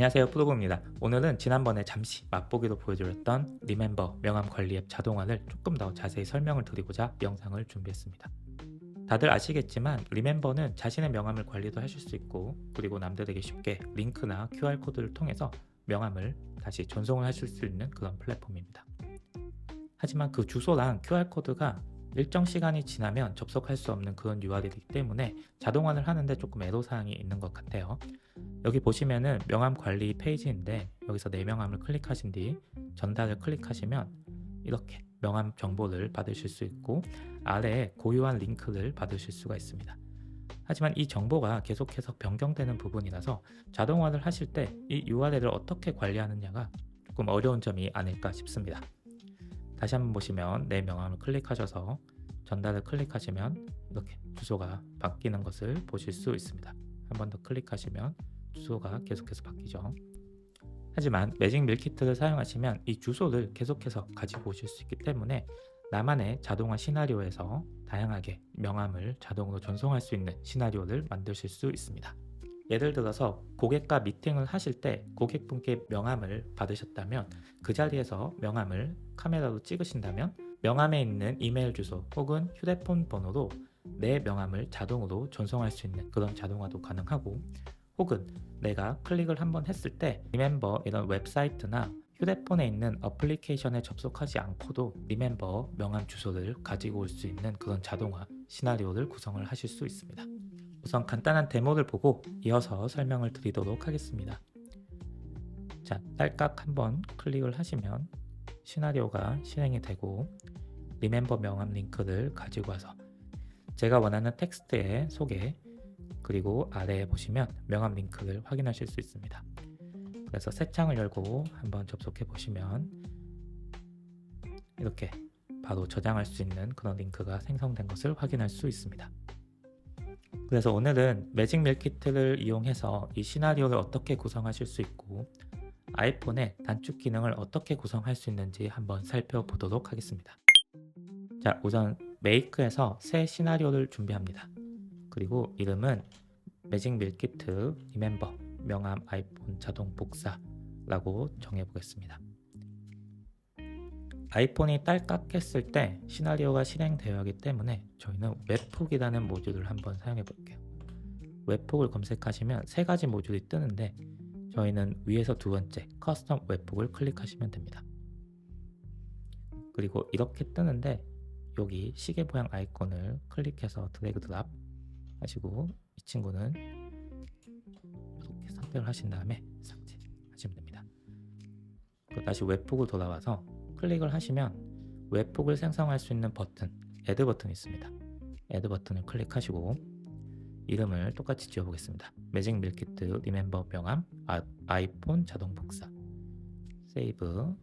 안녕하세요, 프로브입니다. 오늘은 지난번에 잠시 맛보기로 보여드렸던 리멤버 명함 관리 앱 자동화를 조금 더 자세히 설명을 드리고자 영상을 준비했습니다. 다들 아시겠지만 리멤버는 자신의 명함을 관리도 하실 수 있고, 그리고 남들에게 쉽게 링크나 QR코드를 통해서 명함을 다시 전송을 하실 수 있는 그런 플랫폼입니다. 하지만 그 주소랑 QR코드가 일정 시간이 지나면 접속할 수 없는 그런 URL이기 때문에 자동화를 하는데 조금 애로사항이 있는 것 같아요. 여기 보시면은 명함 관리 페이지인데, 여기서 내 명함을 클릭하신 뒤 전달을 클릭하시면 이렇게 명함 정보를 받으실 수 있고, 아래에 고유한 링크를 받으실 수가 있습니다. 하지만 이 정보가 계속해서 변경되는 부분이라서 자동화를 하실 때 이 URL을 어떻게 관리하느냐가 조금 어려운 점이 아닐까 싶습니다. 다시 한번 보시면 내 명함을 클릭하셔서 전달을 클릭하시면 이렇게 주소가 바뀌는 것을 보실 수 있습니다. 한 번 더 클릭하시면 주소가 계속해서 바뀌죠. 하지만 매직 밀키트를 사용하시면 이 주소를 계속해서 가지고 오실 수 있기 때문에 나만의 자동화 시나리오에서 다양하게 명함을 자동으로 전송할 수 있는 시나리오를 만드실 수 있습니다. 예를 들어서 고객과 미팅을 하실 때 고객분께 명함을 받으셨다면, 그 자리에서 명함을 카메라로 찍으신다면 명함에 있는 이메일 주소 혹은 휴대폰 번호로 내 명함을 자동으로 전송할 수 있는 그런 자동화도 가능하고, 혹은 내가 클릭을 한번 했을 때 리멤버 이런 웹사이트나 휴대폰에 있는 어플리케이션에 접속하지 않고도 리멤버 명함 주소를 가지고 올 수 있는 그런 자동화 시나리오를 구성을 하실 수 있습니다. 우선 간단한 데모를 보고 이어서 설명을 드리도록 하겠습니다. 자, 딸깍 한번 클릭을 하시면 시나리오가 실행이 되고, 리멤버 명함 링크를 가지고 와서 제가 원하는 텍스트의 소개, 그리고 아래에 보시면 명함 링크를 확인하실 수 있습니다. 그래서 새 창을 열고 한번 접속해 보시면 이렇게 바로 저장할 수 있는 그런 링크가 생성된 것을 확인할 수 있습니다. 그래서 오늘은 매직 밀키트를 이용해서 이 시나리오를 어떻게 구성하실 수 있고, 아이폰의 단축 기능을 어떻게 구성할 수 있는지 한번 살펴보도록 하겠습니다. 자, 우선 메이크에서 새 시나리오를 준비합니다. 그리고 이름은 매직 밀키트 리멤버 명함 아이폰 자동 복사라고 정해보겠습니다. 아이폰이 딸깍 했을 때 시나리오가 실행되어야 하기 때문에 저희는 웹훅이라는 모듈을 한번 사용해 볼게요. 웹훅을 검색하시면 세 가지 모듈이 뜨는데, 저희는 위에서 두 번째 커스텀 웹훅을 클릭하시면 됩니다. 그리고 이렇게 뜨는데 여기 시계 모양 아이콘을 클릭해서 드래그 드랍 하시고, 이 친구는 이렇게 선택을 하신 다음에 삭제하시면 됩니다. 다시 웹훅을 돌아와서 클릭을 하시면 웹훅을 생성할 수 있는 버튼, 애드 버튼이 있습니다. 애드 버튼을 클릭하시고 이름을 똑같이 지어보겠습니다. 매직 밀키트 리멤버 명함 아이폰 자동 복사. 세이브.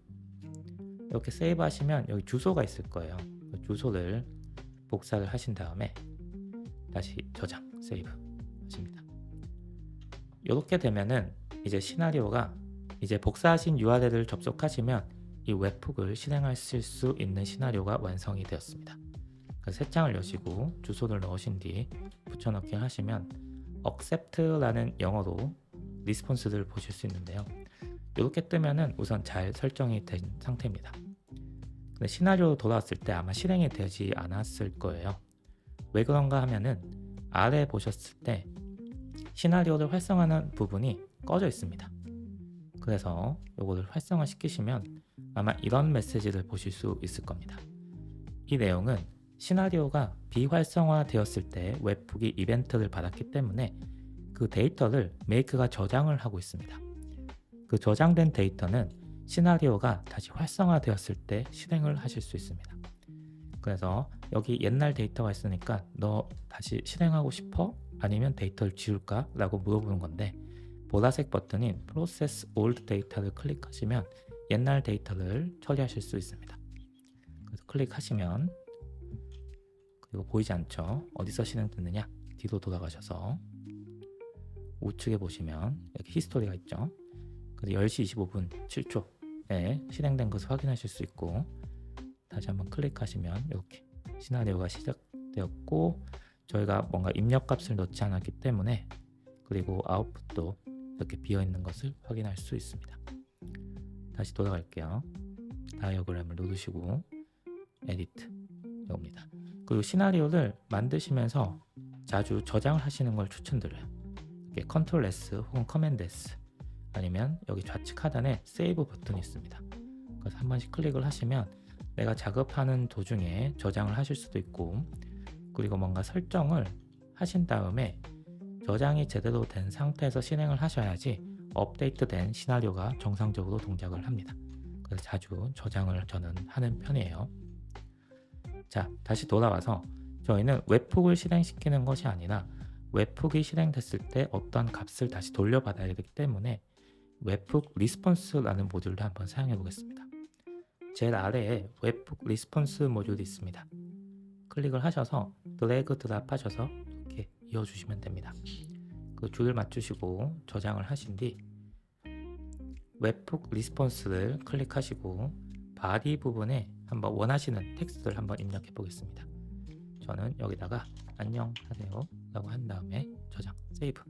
이렇게 세이브 하시면 여기 주소가 있을 거예요. 그 주소를 복사를 하신 다음에 다시 저장, 세이브 하십니다. 이렇게 되면은 이제 시나리오가 이제 복사하신 URL을 접속하시면 이 웹훅을 실행하실 수 있는 시나리오가 완성이 되었습니다. 새 창을 여시고 주소를 넣으신 뒤 붙여넣기 하시면 accept라는 영어로 리스폰스를 보실 수 있는데요. 이렇게 뜨면은 우선 잘 설정이 된 상태입니다. 근데 시나리오 돌아왔을 때 아마 실행이 되지 않았을 거예요. 왜 그런가 하면은 아래 보셨을 때 시나리오를 활성화하는 부분이 꺼져 있습니다. 그래서 이거를 활성화 시키시면 아마 이런 메시지를 보실 수 있을 겁니다. 이 내용은 시나리오가 비활성화 되었을 때 웹훅이 이벤트를 받았기 때문에 그 데이터를 메이크가 저장을 하고 있습니다. 그 저장된 데이터는 시나리오가 다시 활성화 되었을 때 실행을 하실 수 있습니다. 그래서 여기 옛날 데이터가 있으니까 너 다시 실행하고 싶어? 아니면 데이터를 지울까? 라고 물어보는 건데, 보라색 버튼인 Process Old Data를 클릭하시면 옛날 데이터를 처리하실 수 있습니다. 그래서 클릭하시면, 그리고 보이지 않죠? 어디서 실행됐느냐? 뒤로 돌아가셔서 우측에 보시면 여기 히스토리가 있죠? 그래서 10시 25분 7초에 실행된 것을 확인하실 수 있고, 다시 한번 클릭하시면 이렇게 시나리오가 시작되었고, 저희가 뭔가 입력값을 넣지 않았기 때문에, 그리고 아웃풋도 이렇게 비어있는 것을 확인할 수 있습니다. 다시 돌아갈게요. 다이어그램을 누르시고 에디트 이겁니다. 그리고 시나리오를 만드시면서 자주 저장을 하시는 걸 추천드려요. 이렇게 컨트롤 S 혹은 커맨드 S 아니면 여기 좌측 하단에 세이브 버튼이 있습니다. 그래서 한 번씩 클릭을 하시면 내가 작업하는 도중에 저장을 하실 수도 있고, 그리고 뭔가 설정을 하신 다음에 저장이 제대로 된 상태에서 실행을 하셔야지 업데이트된 시나리오가 정상적으로 동작을 합니다. 그래서 자주 저장을 저는 하는 편이에요. 자, 다시 돌아와서 저희는 웹훅을 실행시키는 것이 아니라 웹훅이 실행됐을 때 어떤 값을 다시 돌려받아야 되기 때문에 웹훅 리스폰스라는 모듈을 한번 사용해 보겠습니다. 제일 아래에 웹훅 리스폰스 모듈이 있습니다. 클릭을 하셔서 드래그 드랍 하셔서 이렇게 이어주시면 됩니다. 그 줄을 맞추시고 저장을 하신 뒤 웹훅 리스폰스를 클릭하시고 바디 부분에 한번 원하시는 텍스트를 한번 입력해 보겠습니다. 저는 여기다가 안녕하세요 라고 한 다음에 저장, 세이브.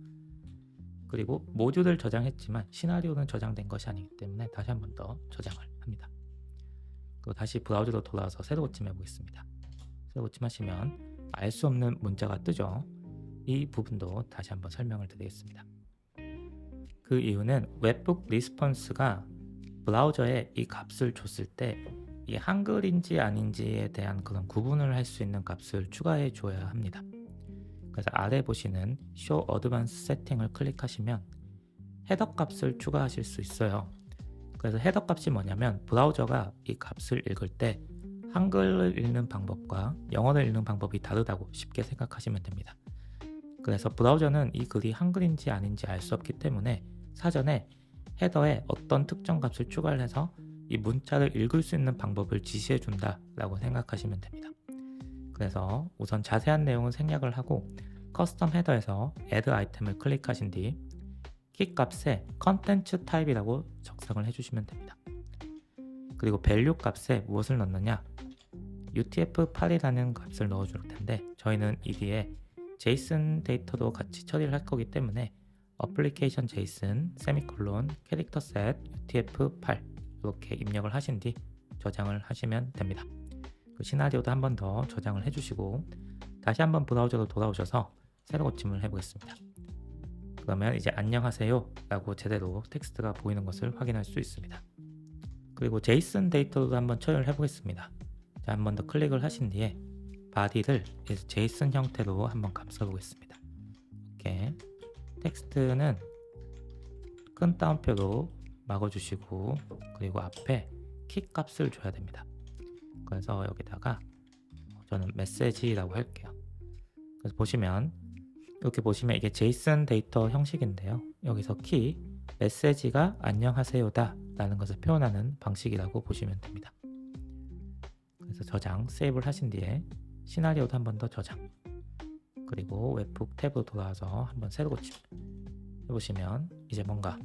그리고 모듈을 저장했지만 시나리오는 저장된 것이 아니기 때문에 다시 한 번 더 저장을 합니다. 그리고 다시 브라우저로 돌아와서 새로 고침해 보겠습니다. 새로 고침하시면 알 수 없는 문자가 뜨죠. 이 부분도 다시 한번 설명을 드리겠습니다. 그 이유는 웹북 리스폰스가 브라우저에 이 값을 줬을 때 이 한글인지 아닌지에 대한 그런 구분을 할 수 있는 값을 추가해 줘야 합니다. 그래서 아래 보시는 Show Advanced Setting을 클릭하시면 헤더 값을 추가하실 수 있어요. 그래서 헤더 값이 뭐냐면 브라우저가 이 값을 읽을 때 한글을 읽는 방법과 영어를 읽는 방법이 다르다고 쉽게 생각하시면 됩니다. 그래서 브라우저는 이 글이 한글인지 아닌지 알 수 없기 때문에 사전에 헤더에 어떤 특정 값을 추가를 해서 이 문자를 읽을 수 있는 방법을 지시해 준다 라고 생각하시면 됩니다. 그래서 우선 자세한 내용은 생략을 하고 커스텀 헤더에서 Add 아이템을 클릭하신 뒤 키 값에 컨텐츠 타입이라고 작성을 해주시면 됩니다. 그리고 밸류 값에 무엇을 넣느냐, UTF-8이라는 값을 넣어줄 텐데 저희는 이 뒤에 JSON 데이터도 같이 처리를 할 거기 때문에 application JSON 세미콜론 캐릭터 셋 UTF-8 이렇게 입력을 하신 뒤 저장을 하시면 됩니다. 그 시나리오도 한 번 더 저장을 해주시고 다시 한번 브라우저로 돌아오셔서 새로 고침을 해보겠습니다. 그러면 이제 안녕하세요 라고 제대로 텍스트가 보이는 것을 확인할 수 있습니다. 그리고 JSON 데이터도 한번 처리를 해보겠습니다. 자, 한 번 더 클릭을 하신 뒤에 바디를 JSON 형태로 한번 감싸보겠습니다. 이렇게 텍스트는 큰 따옴표로 막아주시고 그리고 앞에 키 값을 줘야 됩니다. 그래서 여기다가 저는 메시지라고 할게요. 그래서 보시면 이렇게 보시면 이게 JSON 데이터 형식인데요. 여기서 키 메시지가 안녕하세요다 라는 것을 표현하는 방식이라고 보시면 됩니다. 그래서 저장, 세이브를 하신 뒤에 시나리오도 한 번 더 저장, 그리고 웹북 탭으로 돌아와서 한번 새로 고침 해보시면 이제 뭔가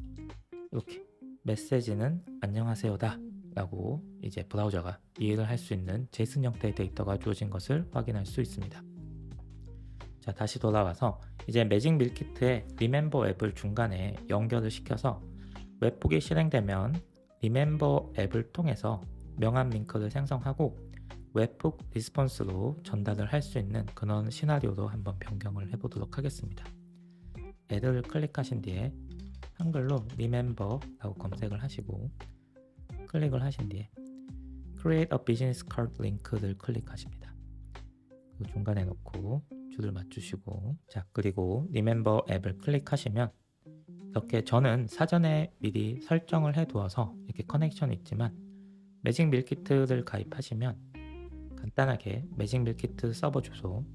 이렇게 메시지는 안녕하세요다 라고 이제 브라우저가 이해를 할 수 있는 JSON 형태의 데이터가 주어진 것을 확인할 수 있습니다. 자, 다시 돌아와서 이제 매직 밀키트의 리멤버 앱을 중간에 연결을 시켜서 웹북이 실행되면 리멤버 앱을 통해서 명함 링크를 생성하고 웹북 리스폰스로 전달을 할 수 있는 그런 시나리오로 한번 변경을 해보도록 하겠습니다. 애드를 클릭하신 뒤에 한글로 remember라고 검색을 하시고 클릭을 하신 뒤에 create a business card link를 클릭하십니다. 그리고 중간에 놓고 줄을 맞추시고, 자, 그리고 remember 앱을 클릭하시면 이렇게 저는 사전에 미리 설정을 해 두어서 이렇게 커넥션이 있지만 매직 밀키트를 가입하시면 간단하게 매직 밀키트 서버 주소,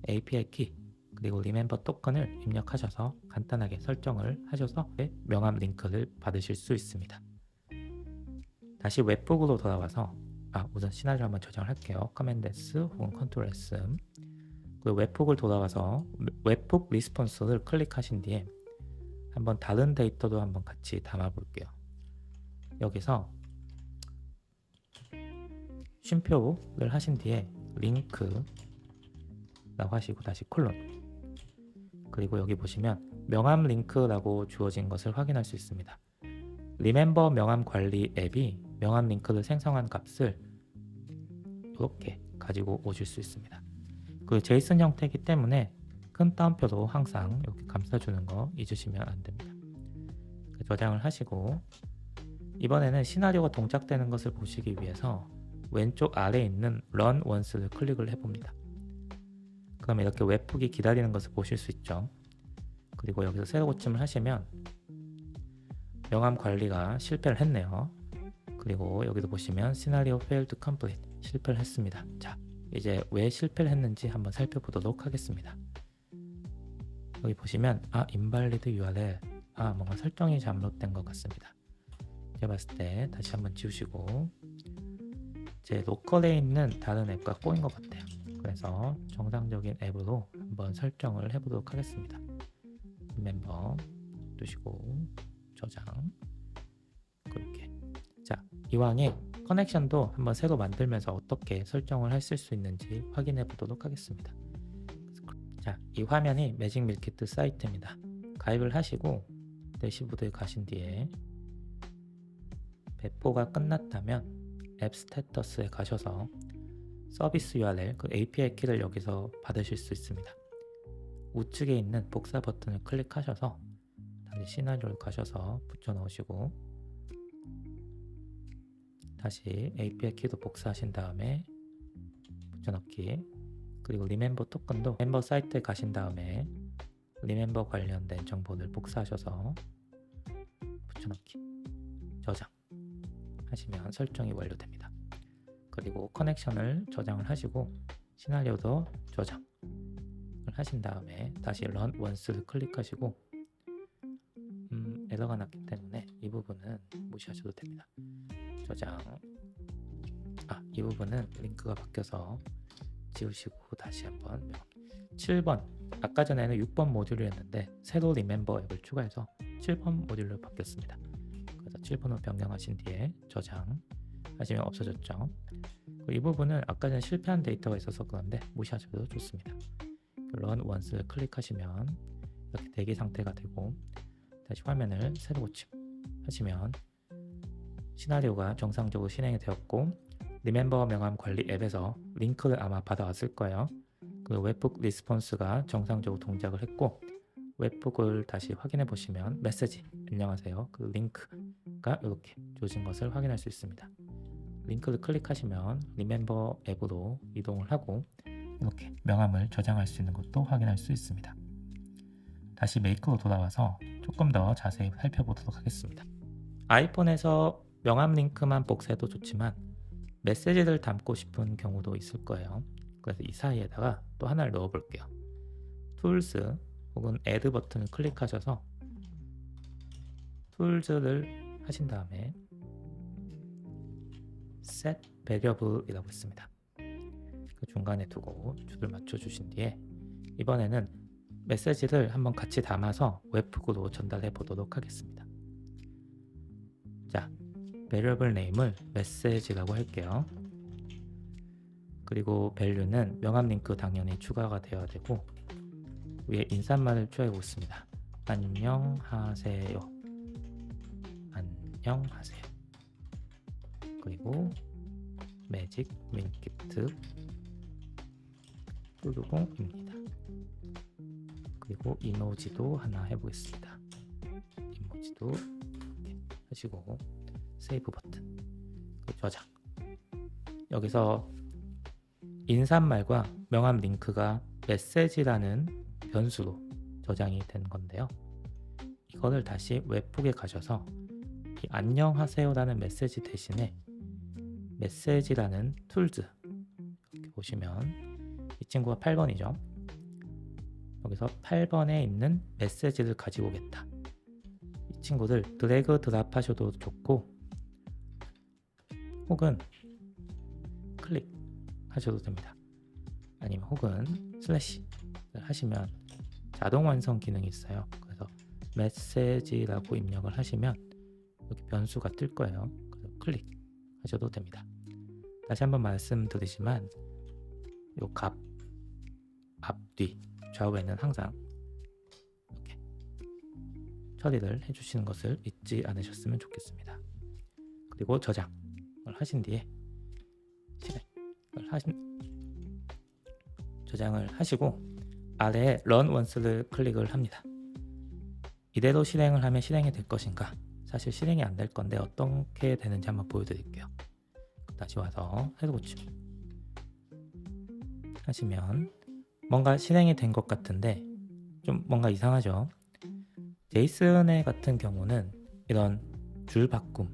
API 키, 그리고 리멤버 토큰을 입력하셔서 간단하게 설정을 하셔서 명함 링크를 받으실 수 있습니다. 다시 웹북으로 돌아와서 우선 시나리오 한번 저장을 할게요. 커맨드 S 혹은 컨트롤 S. 그리고 웹북을 돌아와서 웹북 리스폰스를 클릭하신 뒤에 한번 다른 데이터도 한번 같이 담아 볼게요. 여기서 쉼표를 하신 뒤에 링크라고 하시고 다시 콜론, 그리고 여기 보시면 명함 링크라고 주어진 것을 확인할 수 있습니다. 리멤버 명함 관리 앱이 명함 링크를 생성한 값을 이렇게 가지고 오실 수 있습니다. 그 제이슨 형태이기 때문에 큰 따옴표로 항상 이렇게 감싸주는 거 잊으시면 안 됩니다. 저장을 하시고 이번에는 시나리오가 동작되는 것을 보시기 위해서 왼쪽 아래에 있는 Run Once를 클릭을 해봅니다. 그럼 이렇게 웹북이 기다리는 것을 보실 수 있죠. 그리고 여기서 새로 고침을 하시면 명함 관리가 실패를 했네요. 그리고 여기도 보시면 시나리오 failed complete 실패를 했습니다. 자, 이제 왜 실패를 했는지 한번 살펴보도록 하겠습니다. 여기 보시면 invalid URL 뭔가 설정이 잘못된 것 같습니다. 제가 봤을 때 다시 한번 지우시고 제 로컬에 있는 다른 앱과 꼬인 것 같아요. 그래서 정상적인 앱으로 한번 설정을 해보도록 하겠습니다. 멤버 두시고 저장 그렇게. 자, 이왕에 커넥션도 한번 새로 만들면서 어떻게 설정을 했을 수 있는지 확인해 보도록 하겠습니다. 자, 이 화면이 매직 밀키트 사이트입니다. 가입을 하시고 대시보드에 가신 뒤에 배포가 끝났다면 앱 스테터스에 가셔서 서비스 URL, 그 API 키를 여기서 받으실 수 있습니다. 우측에 있는 복사 버튼을 클릭하셔서 다시 시나리오를 가셔서 붙여 넣으시고 다시 API 키도 복사하신 다음에 붙여 넣기, 그리고 리멤버 토큰도 멤버 사이트에 가신 다음에 리멤버 관련된 정보를 복사하셔서 붙여 넣기, 저장 하시면 설정이 완료됩니다. 그리고 커넥션을 저장을 하시고 시나리오도 저장을 하신 다음에 다시 Run Once를 클릭하시고 에러가 났기 때문에 이 부분은 무시하셔도 됩니다. 저장. 이 부분은 링크가 바뀌어서 지우시고 다시 한번 7번, 아까 전에는 6번 모듈이었는데 새로 리멤버 앱을 추가해서 7번 모듈로 바뀌었습니다. 그래서 7번으로 변경하신 뒤에 저장 하시면 없어졌죠. 이 부분은 아까 전에 실패한 데이터가 있어서 그런데 무시하셔도 좋습니다. Run Once를 클릭하시면 이렇게 대기 상태가 되고 다시 화면을 새로 고침 하시면 시나리오가 정상적으로 실행이 되었고 리멤버 명함 관리 앱에서 링크를 아마 받아왔을 거예요. 그 웹북 리스폰스가 정상적으로 동작을 했고 웹북을 다시 확인해 보시면 메시지 안녕하세요, 그 링크가 이렇게 주어진 것을 확인할 수 있습니다. 링크를 클릭하시면 리멤버 앱으로 이동을 하고 이렇게 명함을 저장할 수 있는 것도 확인할 수 있습니다. 다시 메이크로 돌아와서 조금 더 자세히 살펴보도록 하겠습니다. 아이폰에서 명함 링크만 복사해도 좋지만 메시지를 담고 싶은 경우도 있을 거예요. 그래서 이 사이에다가 또 하나를 넣어 볼게요. 툴스 혹은 애드 버튼을 클릭하셔서 툴즈를 하신 다음에 set variable이라고 있습니다. 그 중간에 두고 줄을 맞춰 주신 뒤에 이번에는 메시지를 한번 같이 담아서 웹북으로 전달해 보도록 하겠습니다. 자, variable name을 메시지라고 할게요. 그리고 value는 명함 링크 당연히 추가가 되어야 되고 위에 인사말을 추가해 보겠습니다. 안녕하세요. 안녕하세요. 그리고 매직 밀키트 뚜루공입니다. 그리고 이모지도 하나 해보겠습니다. 이모지도 이렇게 하시고 세이브 버튼, 저장. 여기서 인사말과 명함 링크가 메시지라는 변수로 저장이 된 건데요. 이거를 다시 웹북에 가셔서 이 안녕하세요라는 메시지 대신에 메시지라는 툴즈 이렇게 보시면 이 친구가 8번이죠. 여기서 8번에 있는 메시지를 가지고 오겠다. 이 친구들 드래그 드랍 하셔도 좋고 혹은 클릭 하셔도 됩니다. 아니면 혹은 슬래시를 하시면 자동 완성 기능이 있어요. 그래서 메시지라고 입력을 하시면 이렇게 변수가 뜰 거예요. 그래서 클릭 하셔도 됩니다. 다시 한번 말씀드리지만 이 값 앞뒤 좌우에는 항상 처리를 해주시는 것을 잊지 않으셨으면 좋겠습니다. 그리고 저장을 하신 뒤에 저장을 하시고 아래에 Run Once를 클릭을 합니다. 이대로 실행을 하면 실행이 될 것인가? 사실 실행이 안 될 건데 어떻게 되는지 한번 보여드릴게요. 다시 와서 새로 고침 하시면 뭔가 실행이 된 것 같은데 좀 뭔가 이상하죠? 제이슨의 같은 경우는 이런 줄 바꿈이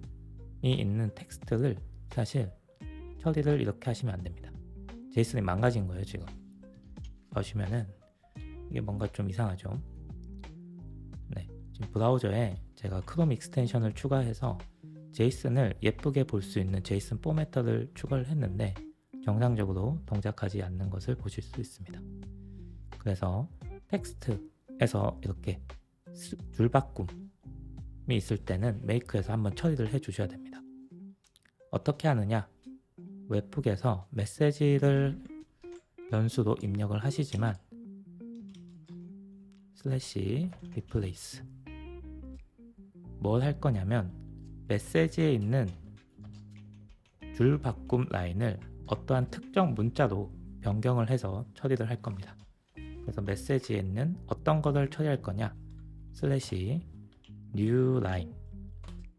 있는 텍스트를 사실 처리를 이렇게 하시면 안 됩니다. 제이슨이 망가진 거예요 지금. 보시면은 이게 뭔가 좀 이상하죠? 네, 지금 브라우저에 제가 크롬 익스텐션을 추가해서 제이슨을 예쁘게 볼 수 있는 제이슨 포매터를 추가를 했는데 정상적으로 동작하지 않는 것을 보실 수 있습니다. 그래서 텍스트에서 이렇게 줄 바꿈이 있을 때는 메이크에서 한번 처리를 해 주셔야 됩니다. 어떻게 하느냐? 웹북에서 메시지를 변수로 입력을 하시지만 /replace 뭘 할 거냐면 메시지에 있는 줄 바꿈 라인을 어떠한 특정 문자로 변경을 해서 처리를 할 겁니다. 그래서 메시지에 있는 어떤 것을 처리할 거냐 /newline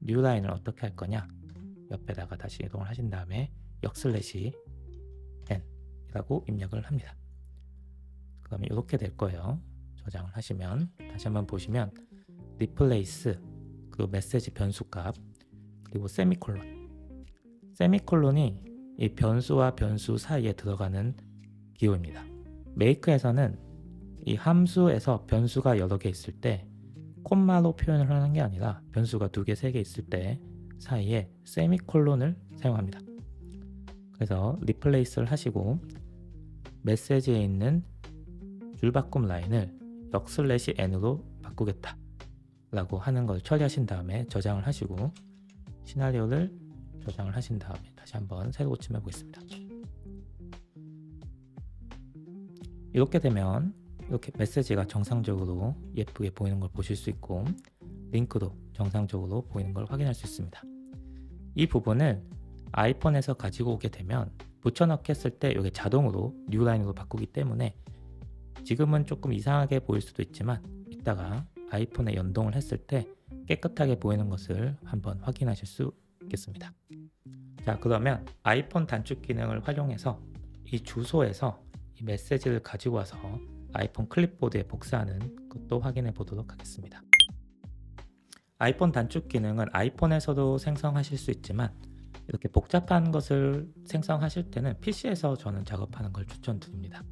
newline을 어떻게 할 거냐 옆에다가 다시 이동을 하신 다음에 /n 이라고 입력을 합니다. 그러면 이렇게 될 거예요. 저장을 하시면 다시 한번 보시면 replace 그리고 메시지 변수값 그리고 세미콜론이 이 변수와 변수 사이에 들어가는 기호입니다. 메이크에서는 이 함수에서 변수가 여러 개 있을 때 콤마로 표현을 하는 게 아니라 변수가 2개, 3개 있을 때 사이에 세미콜론을 사용합니다. 그래서 replace를 하시고 메시지에 있는 줄바꿈 라인을 역/n으로 바꾸겠다 라고 하는 걸 처리하신 다음에 저장을 하시고 시나리오를 저장을 하신 다음에 다시 한번 새로 고침해 보겠습니다. 이렇게 되면 이렇게 메시지가 정상적으로 예쁘게 보이는 걸 보실 수 있고 링크도 정상적으로 보이는 걸 확인할 수 있습니다. 이 부분을 아이폰에서 가지고 오게 되면 붙여넣기 했을 때 이게 자동으로 뉴라인으로 바꾸기 때문에 지금은 조금 이상하게 보일 수도 있지만 이따가 아이폰에 연동을 했을 때 깨끗하게 보이는 것을 한번 확인하실 수 있겠습니다. 자, 그러면 아이폰 단축 기능을 활용해서 이 주소에서 이 메시지를 가지고 와서 아이폰 클립보드에 복사하는 것도 확인해 보도록 하겠습니다. 아이폰 단축 기능은 아이폰에서도 생성하실 수 있지만 이렇게 복잡한 것을 생성하실 때는 PC에서 저는 작업하는 걸 추천드립니다.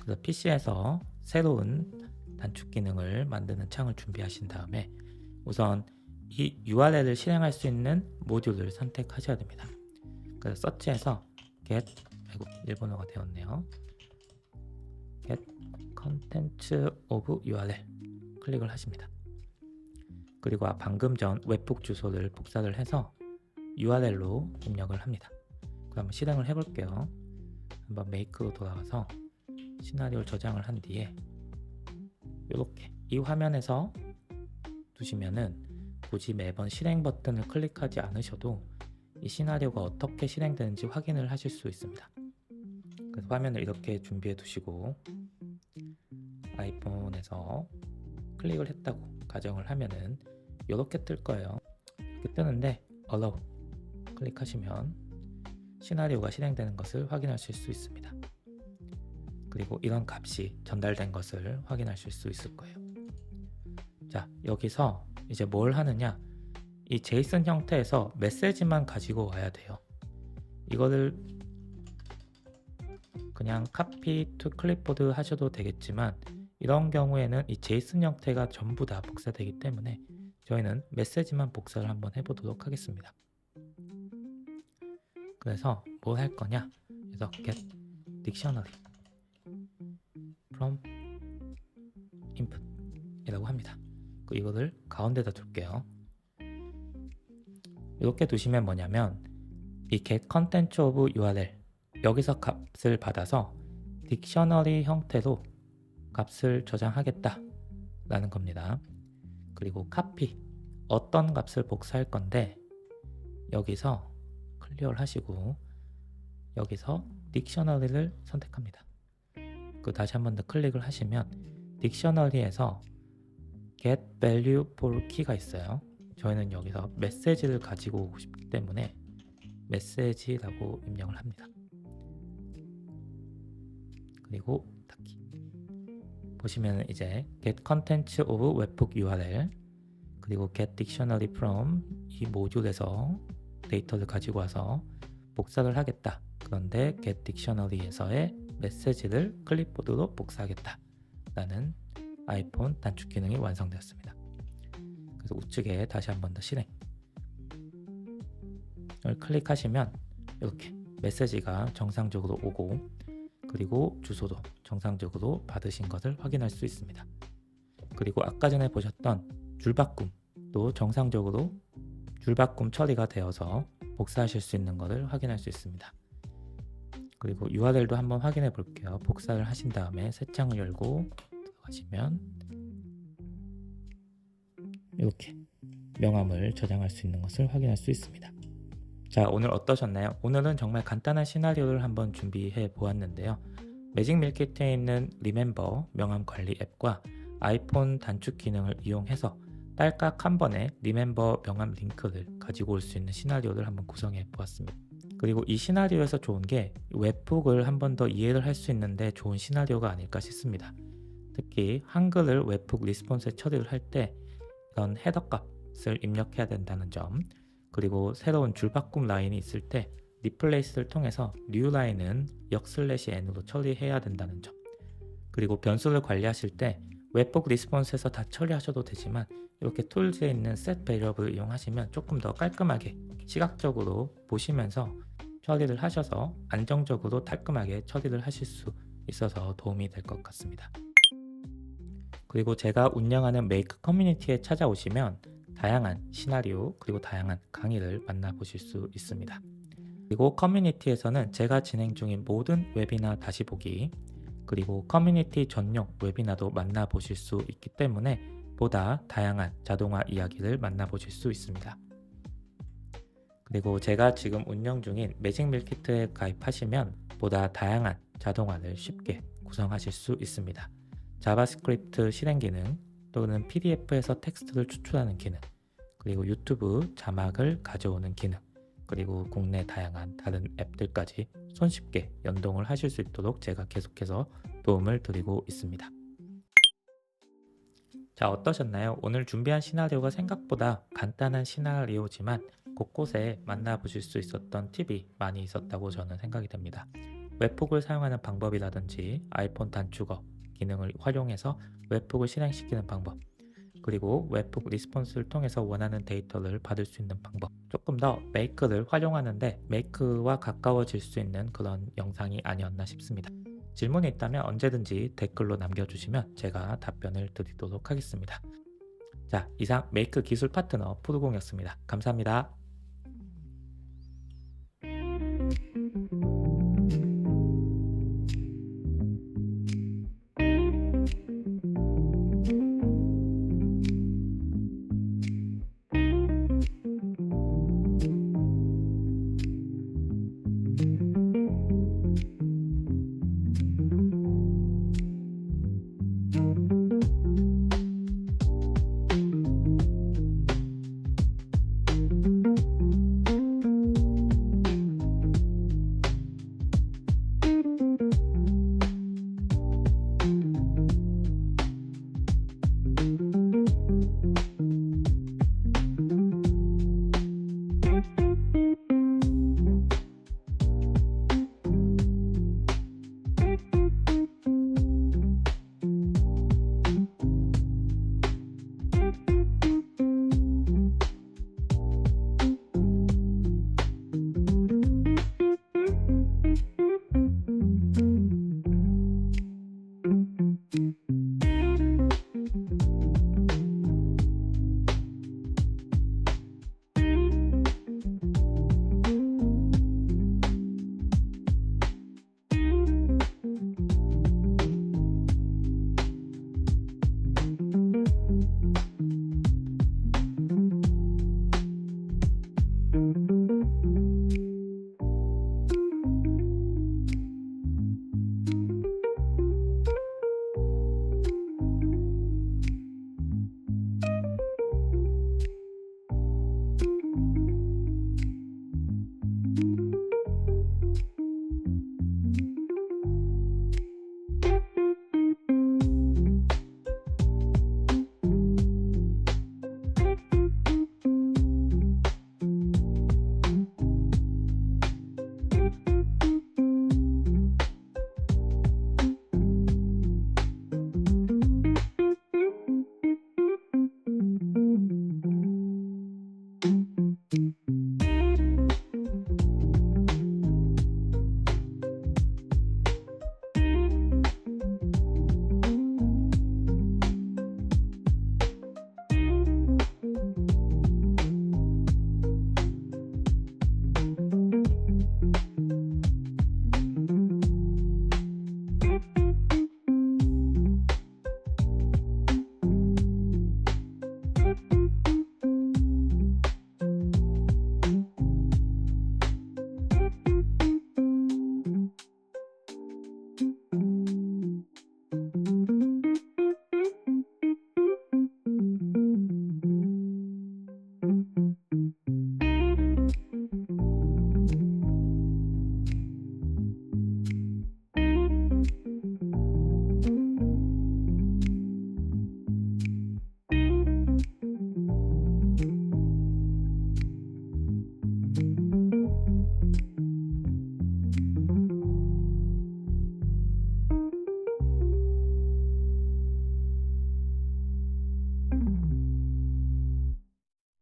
그래서 PC에서 새로운 단축 기능을 만드는 창을 준비하신 다음에 우선 이 URL을 실행할 수 있는 모듈을 선택하셔야 됩니다. 그래서 서치에서 get 일본어가 되었네요. get contents of URL 클릭을 하십니다. 그리고 방금 전 웹북 주소를 복사를 해서 URL로 입력을 합니다. 그럼 실행을 해볼게요. 한번 메이크로 돌아와서 시나리오를 저장을 한 뒤에 이렇게 이 화면에서 두시면은 굳이 매번 실행 버튼을 클릭하지 않으셔도 이 시나리오가 어떻게 실행되는지 확인을 하실 수 있습니다. 그래서 화면을 이렇게 준비해 두시고 아이폰에서 클릭을 했다고 가정을 하면은 이렇게 뜰 거예요. 이렇게 뜨는데 Allow 클릭하시면 시나리오가 실행되는 것을 확인하실 수 있습니다. 그리고 이런 값이 전달된 것을 확인하실 수 있을 거예요. 자, 여기서 이제 뭘 하느냐, 이 제이슨 형태에서 메시지만 가지고 와야 돼요. 이거를 그냥 copy to clipboard 하셔도 되겠지만 이런 경우에는 이 제이슨 형태가 전부 다 복사되기 때문에 저희는 메시지만 복사를 한번 해보도록 하겠습니다. 그래서 뭘 할 거냐, 그래서 get dictionary from input 이라고 합니다. 이거를 가운데다 둘게요. 이렇게 두시면 뭐냐면 이 get content of URL 여기서 값을 받아서 딕셔너리 형태로 값을 저장하겠다 라는 겁니다. 그리고 카피, 어떤 값을 복사할 건데 여기서 클리어를 하시고 여기서 딕셔너리를 선택합니다. 다시 한 번 더 클릭을 하시면 딕셔너리에서 get value for key가 있어요. 저희는 여기서 메시지를 가지고 오고 싶기 때문에 메시지라고 입력을 합니다. 그리고 닫기. 보시면 이제 get contents of webhook URL 그리고 get dictionary from 이 모듈에서 데이터를 가지고 와서 복사를 하겠다. 그런데 get dictionary에서의 메시지를 클립보드로 복사하겠다 라는 아이폰 단축 기능이 완성되었습니다. 그래서 우측에 다시 한 번 더 실행을 클릭하시면 이렇게 메시지가 정상적으로 오고 그리고 주소도 정상적으로 받으신 것을 확인할 수 있습니다. 그리고 아까 전에 보셨던 줄바꿈도 정상적으로 줄바꿈 처리가 되어서 복사하실 수 있는 것을 확인할 수 있습니다. 그리고 URL도 한번 확인해 볼게요. 복사를 하신 다음에 새 창을 열고 들어가시면 이렇게 명함을 저장할 수 있는 것을 확인할 수 있습니다. 자, 오늘 어떠셨나요? 오늘은 정말 간단한 시나리오를 한번 준비해 보았는데요. 매직 밀키트에 있는 리멤버 명함 관리 앱과 아이폰 단축 기능을 이용해서 딸깍 한 번에 리멤버 명함 링크를 가지고 올 수 있는 시나리오를 한번 구성해 보았습니다. 그리고 이 시나리오에서 좋은 게 웹훅을 한 번 더 이해를 할 수 있는데 좋은 시나리오가 아닐까 싶습니다. 특히 한글을 웹훅 리스폰스에 처리를 할 때 이런 헤더 값을 입력해야 된다는 점, 그리고 새로운 줄바꿈 라인이 있을 때 리플레이스를 통해서 new 라인은 역/n으로 처리해야 된다는 점, 그리고 변수를 관리하실 때 웹훅 리스폰스에서 다 처리하셔도 되지만 이렇게 툴즈에 있는 set variable을 이용하시면 조금 더 깔끔하게 시각적으로 보시면서 처리를 하셔서 안정적으로 깔끔하게 처리를 하실 수 있어서 도움이 될 것 같습니다. 그리고 제가 운영하는 메이크 커뮤니티에 찾아오시면 다양한 시나리오 그리고 다양한 강의를 만나보실 수 있습니다. 그리고 커뮤니티에서는 제가 진행 중인 모든 웨비나 다시 보기 그리고 커뮤니티 전용 웨비나도 만나보실 수 있기 때문에 보다 다양한 자동화 이야기를 만나보실 수 있습니다. 그리고 제가 지금 운영 중인 매직 밀키트에 가입하시면 보다 다양한 자동화를 쉽게 구성하실 수 있습니다. 자바스크립트 실행 기능 또는 PDF에서 텍스트를 추출하는 기능, 그리고 유튜브 자막을 가져오는 기능, 그리고 국내 다양한 다른 앱들까지 손쉽게 연동을 하실 수 있도록 제가 계속해서 도움을 드리고 있습니다. 자, 어떠셨나요? 오늘 준비한 시나리오가 생각보다 간단한 시나리오지만 곳곳에 만나보실 수 있었던 팁이 많이 있었다고 저는 생각이 됩니다. 웹훅을 사용하는 방법이라든지 아이폰 단축어 기능을 활용해서 웹훅을 실행시키는 방법, 그리고 웹훅 리스폰스를 통해서 원하는 데이터를 받을 수 있는 방법, 조금 더 메이크를 활용하는데 메이크와 가까워질 수 있는 그런 영상이 아니었나 싶습니다. 질문이 있다면 언제든지 댓글로 남겨주시면 제가 답변을 드리도록 하겠습니다. 자, 이상 메이크 기술 파트너 푸드공이었습니다. 감사합니다.